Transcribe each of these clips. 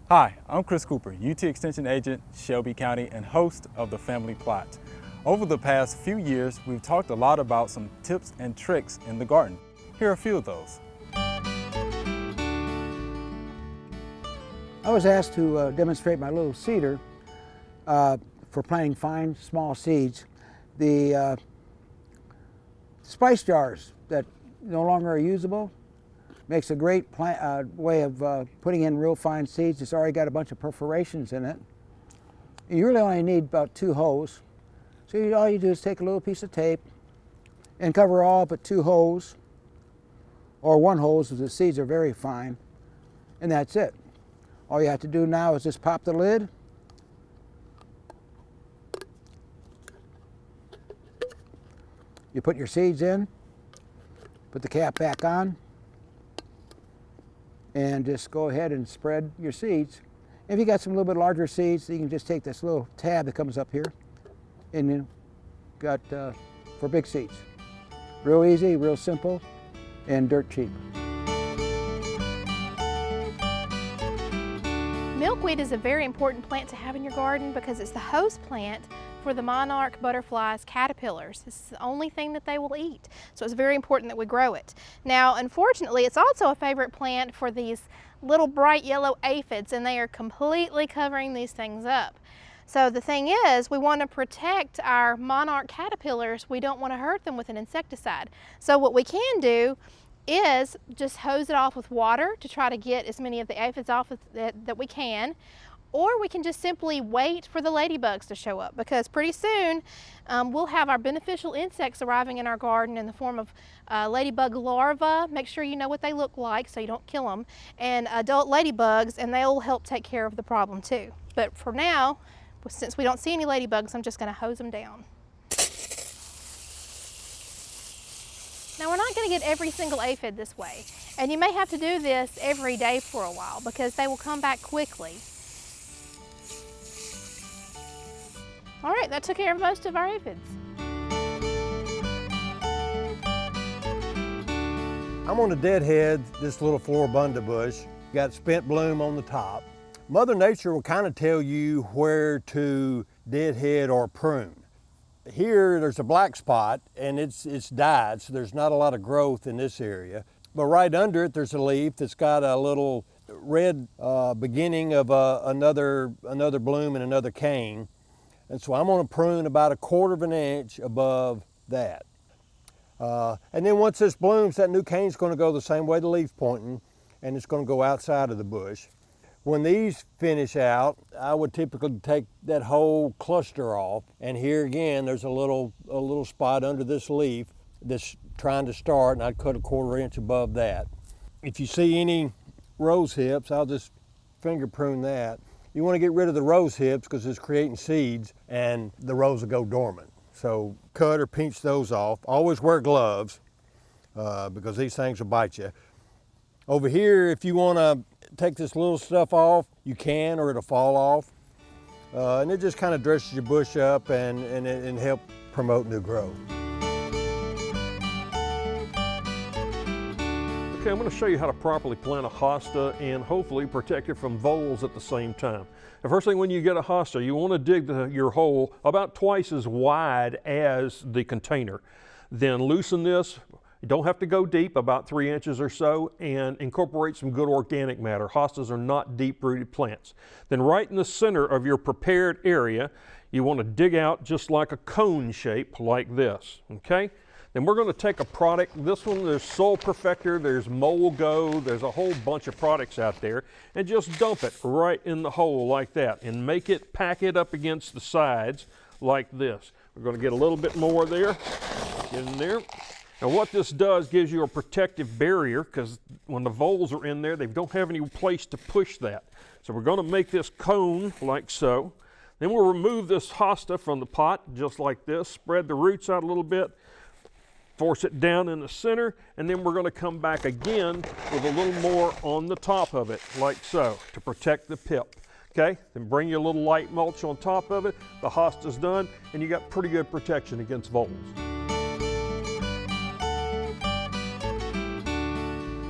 Hi, I'm Chris Cooper, UT Extension Agent, Shelby County, and host of The Family Plot. Over the past few years, we've talked a lot about some tips and tricks in the garden. Here are a few of those. I was asked to demonstrate my little seeder for planting fine, small seeds. The spice jars that no longer are usable makes a great way of putting in real fine seeds. It's already got a bunch of perforations in it. You really only need about 2 holes. So all you do is take a little piece of tape and cover all but 2 holes, or 1 hole if the seeds are very fine, and that's it. All you have to do now is just pop the lid. You put your seeds in, put the cap back on, and just go ahead and spread your seeds. If you got some little bit larger seeds, you can just take this little tab that comes up here, and you got for big seeds. Real easy, real simple, and dirt cheap. Milkweed is a very important plant to have in your garden because it's the host plant for the monarch butterflies' caterpillars. This is the only thing that they will eat, so it's very important that we grow it. Now, unfortunately, it's also a favorite plant for these little bright yellow aphids, and they are completely covering these things up. So the thing is, we want to protect our monarch caterpillars. We don't want to hurt them with an insecticide. So what we can do is just hose it off with water to try to get as many of the aphids off that we can, or we can just simply wait for the ladybugs to show up, because pretty soon we'll have our beneficial insects arriving in our garden in the form of ladybug larvae. Make sure you know what they look like so you don't kill them, and adult ladybugs, and they'll help take care of the problem too. But for now, since we don't see any ladybugs, I'm just going to hose them down. Now, we're not going to get every single aphid this way, and you may have to do this every day for a while because they will come back quickly. All right, that took care of most of our aphids. I'm on the deadhead, this little floribunda bush. Got spent bloom on the top. Mother Nature will kind of tell you where to deadhead or prune. Here there's a black spot and it's died, so there's not a lot of growth in this area. But right under it there's a leaf that's got a little red beginning of another bloom and another cane. And so I'm going to prune about 1/4 of an inch above that. And then once this blooms, that new cane's going to go the same way the leaf's pointing, and it's going to go outside of the bush. When these finish out, I would typically take that whole cluster off, and here again there's a little spot under this leaf that's trying to start, and I'd cut 1/4 inch above that. If you see any rose hips, I'll just finger prune that. You want to get rid of the rose hips because it's creating seeds and the rose will go dormant. So cut or pinch those off. Always wear gloves because these things will bite you. Over here, if you want to take this little stuff off, you can, or it'll fall off. And it just kind of dresses your bush up and help promote new growth. Okay, I'm going to show you how to properly plant a hosta and hopefully protect it from voles at the same time. The first thing, when you get a hosta, you want to dig your hole about twice as wide as the container. Then loosen this. You don't have to go deep, about 3 inches or so, and incorporate some good organic matter. Hostas are not deep-rooted plants. Then right in the center of your prepared area, you want to dig out just like a cone shape like this, okay? Then we're going to take a product. This one, there's Soil Perfector, there's Molgo, there's a whole bunch of products out there, and just dump it right in the hole like that and pack it up against the sides like this. We're going to get a little bit more there, get in there. And what this does, gives you a protective barrier, because when the voles are in there, they don't have any place to push that. So we're going to make this cone like so. Then we'll remove this hosta from the pot just like this, spread the roots out a little bit, force it down in the center, and then we're going to come back again with a little more on the top of it like so to protect the pip. Okay, then bring your little light mulch on top of it. The hosta's done, and you got pretty good protection against voles.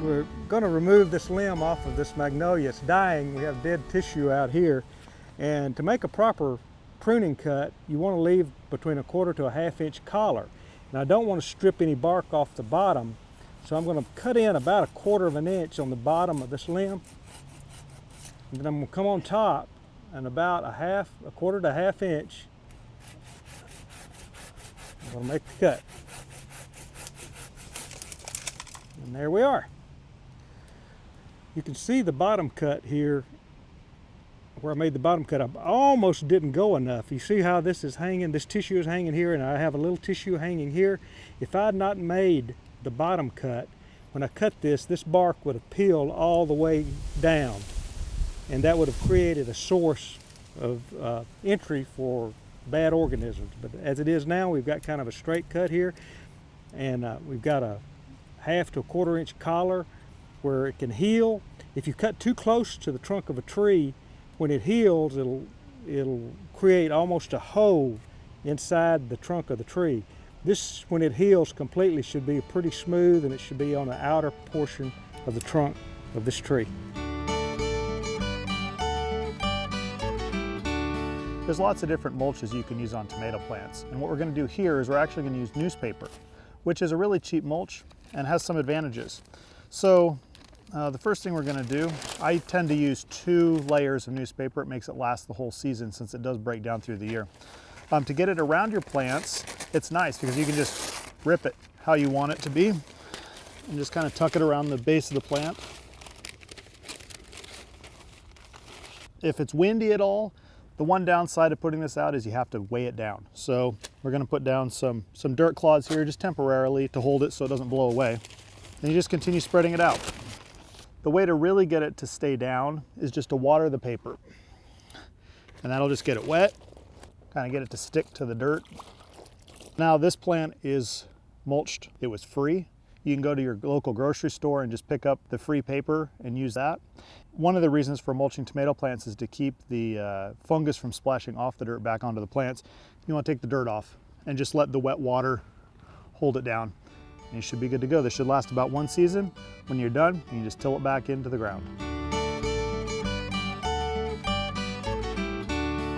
We're going to remove this limb off of this magnolia. It's dying. We have dead tissue out here. And to make a proper pruning cut, you want to leave between 1/4 to 1/2 inch collar. Now I don't want to strip any bark off the bottom, so I'm going to cut in about 1/4 inch on the bottom of this limb. And then I'm going to come on top and about 1/4 to 1/2 inch. I'm going to make the cut. And there we are. You can see the bottom cut here, where I made the bottom cut. I almost didn't go enough. You see how this is hanging, this tissue is hanging here, and I have a little tissue hanging here. If I had not made the bottom cut, when I cut this bark would have peeled all the way down, and that would have created a source of entry for bad organisms. But as it is now, we've got kind of a straight cut here, and we've got a 1/2 to 1/4 inch collar where it can heal. If you cut too close to the trunk of a tree, when it heals, it'll create almost a hole inside the trunk of the tree. This, when it heals completely, should be pretty smooth, and it should be on the outer portion of the trunk of this tree. There's lots of different mulches you can use on tomato plants, and what we're going to do here is we're actually going to use newspaper, which is a really cheap mulch and has some advantages. So the first thing we're going to do, I tend to use 2 layers of newspaper. It makes it last the whole season since it does break down through the year. To get it around your plants, it's nice because you can just rip it how you want it to be and just kind of tuck it around the base of the plant. If it's windy at all, the one downside of putting this out is you have to weigh it down. So we're going to put down some dirt clods here just temporarily to hold it so it doesn't blow away. And you just continue spreading it out. The way to really get it to stay down is just to water the paper. And that'll just get it wet, kind of get it to stick to the dirt. Now this plant is mulched. It was free. You can go to your local grocery store and just pick up the free paper and use that. One of the reasons for mulching tomato plants is to keep the fungus from splashing off the dirt back onto the plants. You want to take the dirt off and just let the wet water hold it down. And you should be good to go. This should last about 1 season. When you're done, you just till it back into the ground.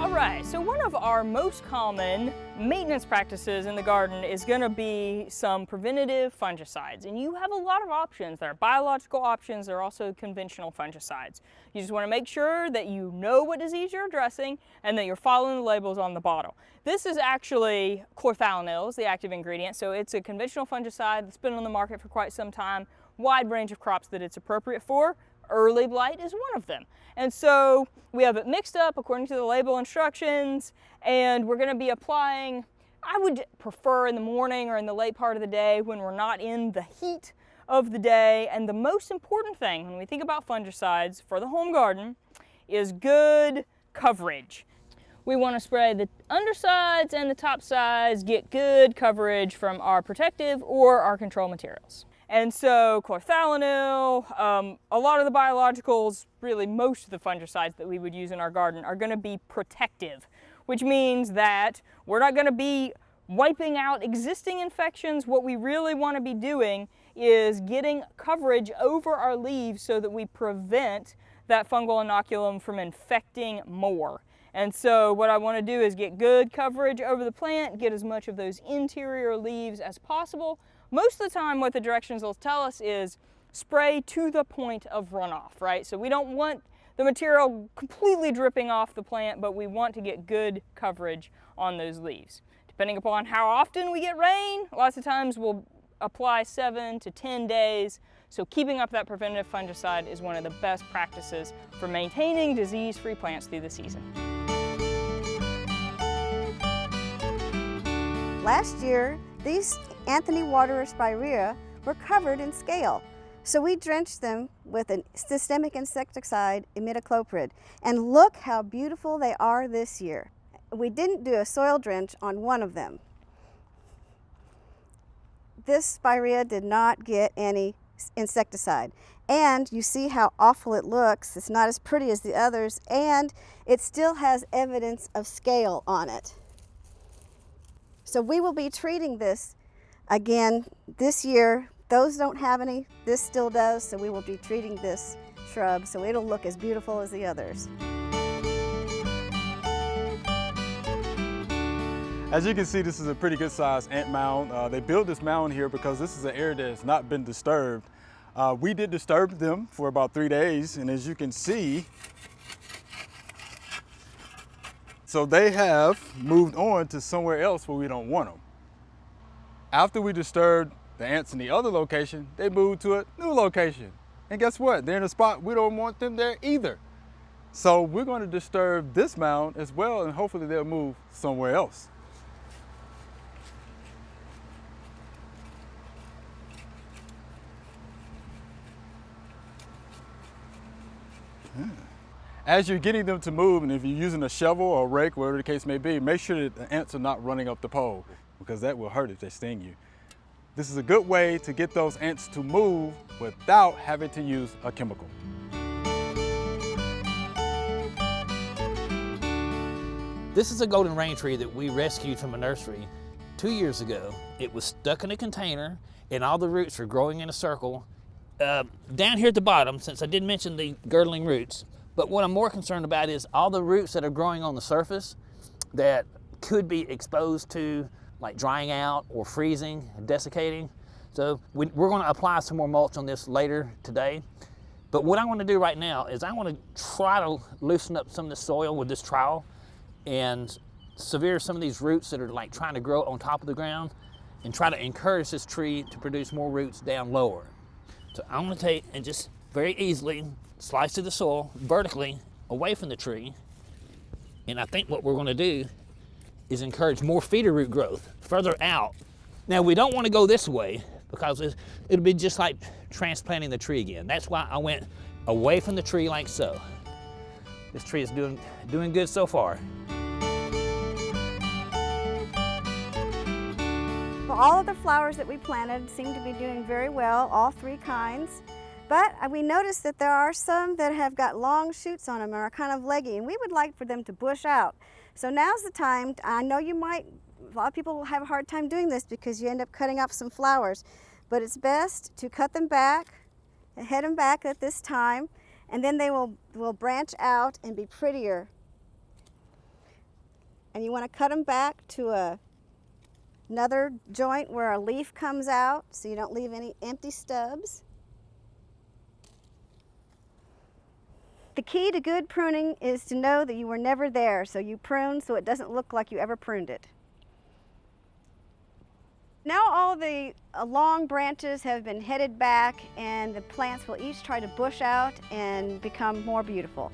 All right, so one of our most common maintenance practices in the garden is going to be some preventative fungicides. And you have a lot of options. There are biological options, there are also conventional fungicides. You just want to make sure that you know what disease you're addressing and that you're following the labels on the bottle. This is actually chlorthalonil, is the active ingredient, so it's a conventional fungicide that's been on the market for quite some time, wide range of crops that it's appropriate for. Early blight is one of them. And so we have it mixed up according to the label instructions, and we're going to be applying, I would prefer in the morning or in the late part of the day when we're not in the heat of the day. And the most important thing when we think about fungicides for the home garden is good coverage. We want to spray the undersides and the top sides, get good coverage from our protective or our control materials. And so chlorthalonil, a lot of the biologicals, really most of the fungicides that we would use in our garden are going to be protective, which means that we're not going to be wiping out existing infections. What we really want to be doing is getting coverage over our leaves so that we prevent that fungal inoculum from infecting more. And so what I want to do is get good coverage over the plant, get as much of those interior leaves as possible. Most of the time what the directions will tell us is spray to the point of runoff, right? So we don't want the material completely dripping off the plant, but we want to get good coverage on those leaves. Depending upon how often we get rain, lots of times we'll apply 7 to 10 days. So keeping up that preventative fungicide is one of the best practices for maintaining disease-free plants through the season. Last year, these Anthony Waterer spirea were covered in scale. So we drenched them with a systemic insecticide, imidacloprid, and look how beautiful they are this year. We didn't do a soil drench on one of them. This spirea did not get any insecticide. And you see how awful it looks. It's not as pretty as the others, and it still has evidence of scale on it. So we will be treating this again this year Those don't have any, this still does, so we will be treating this shrub so it'll look as beautiful as the others. As you can see, this is a pretty good sized ant mound. They built this mound here because this is an area that has not been disturbed. We did disturb them for about 3 days, and as you can see, so they have moved on to somewhere else where we don't want them. After we disturbed the ants in the other location, they moved to a new location. And guess what? They're in a spot we don't want them there either. So we're going to disturb this mound as well, and hopefully they'll move somewhere else. As you're getting them to move, and if you're using a shovel or a rake, whatever the case may be, make sure that the ants are not running up the pole, because that will hurt if they sting you. This is a good way to get those ants to move without having to use a chemical. This is a golden rain tree that we rescued from a nursery 2 years ago. It was stuck in a container and all the roots were growing in a circle. Down here at the bottom, since I did mention the girdling roots, but what I'm more concerned about is all the roots that are growing on the surface that could be exposed to like drying out or freezing, desiccating. So we're going to apply some more mulch on this later today. But what I want to do right now is I want to try to loosen up some of the soil with this trowel and sever some of these roots that are like trying to grow on top of the ground and try to encourage this tree to produce more roots down lower. So I'm going to take and just very easily slice through the soil vertically away from the tree. And I think what we're going to do is encourage more feeder root growth further out. Now we don't want to go this way because it'll be just like transplanting the tree again. That's why I went away from the tree like so. This tree is doing good so far. Well, all of the flowers that we planted seem to be doing very well, all 3 kinds. But we noticed that there are some that have got long shoots on them and are kind of leggy, and we would like for them to bush out. So now's the time. I know a lot of people will have a hard time doing this because you end up cutting off some flowers, but it's best to cut them back, head them back at this time, and then they will branch out and be prettier. And you want to cut them back to another joint where a leaf comes out so you don't leave any empty stubs. The key to good pruning is to know that you were never there, so you prune so it doesn't look like you ever pruned it. Now all the long branches have been headed back and the plants will each try to bush out and become more beautiful.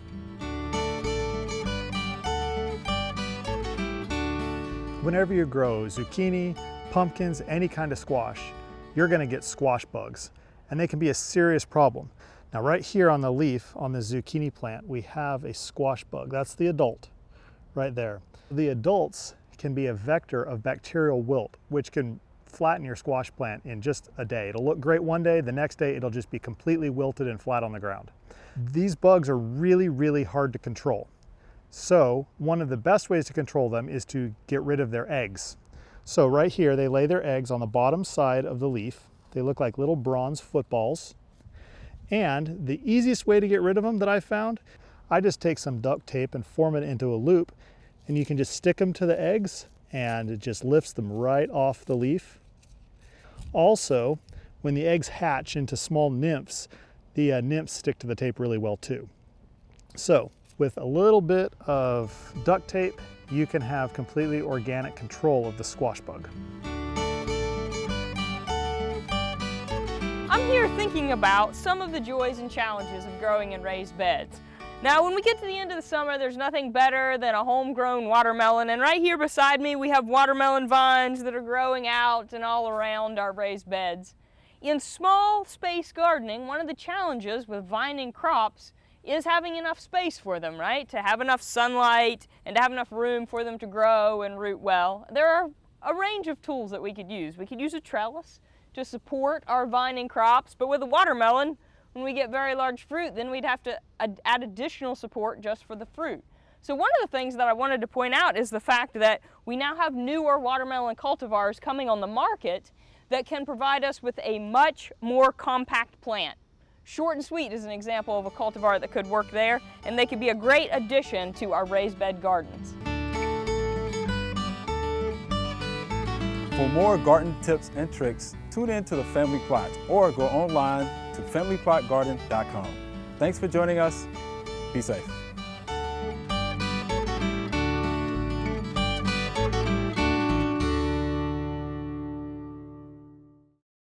Whenever you grow zucchini, pumpkins, any kind of squash, you're going to get squash bugs, and they can be a serious problem. Now right here on the leaf on the zucchini plant, we have a squash bug. That's the adult right there. The adults can be a vector of bacterial wilt, which can flatten your squash plant in just a day. It'll look great one day, the next day it'll just be completely wilted and flat on the ground. These bugs are really, really hard to control. So one of the best ways to control them is to get rid of their eggs. So right here, they lay their eggs on the bottom side of the leaf. They look like little bronze footballs. And the easiest way to get rid of them that I found, I just take some duct tape and form it into a loop, and you can just stick them to the eggs and it just lifts them right off the leaf. Also, when the eggs hatch into small nymphs, the nymphs stick to the tape really well too. So with a little bit of duct tape, you can have completely organic control of the squash bug. I'm here thinking about some of the joys and challenges of growing in raised beds. Now, when we get to the end of the summer, there's nothing better than a homegrown watermelon, and right here beside me we have watermelon vines that are growing out and all around our raised beds. In small space gardening, one of the challenges with vining crops is having enough space for them, right? To have enough sunlight and to have enough room for them to grow and root well. There are a range of tools that we could use. We could use a trellis to support our vining crops, but with a watermelon, when we get very large fruit, then we'd have to add additional support just for the fruit. So one of the things that I wanted to point out is the fact that we now have newer watermelon cultivars coming on the market that can provide us with a much more compact plant. Short and Sweet is an example of a cultivar that could work there, and they could be a great addition to our raised bed gardens. For more garden tips and tricks, tune in to the Family Plot or go online to familyplotgarden.com. Thanks for joining us. Be safe.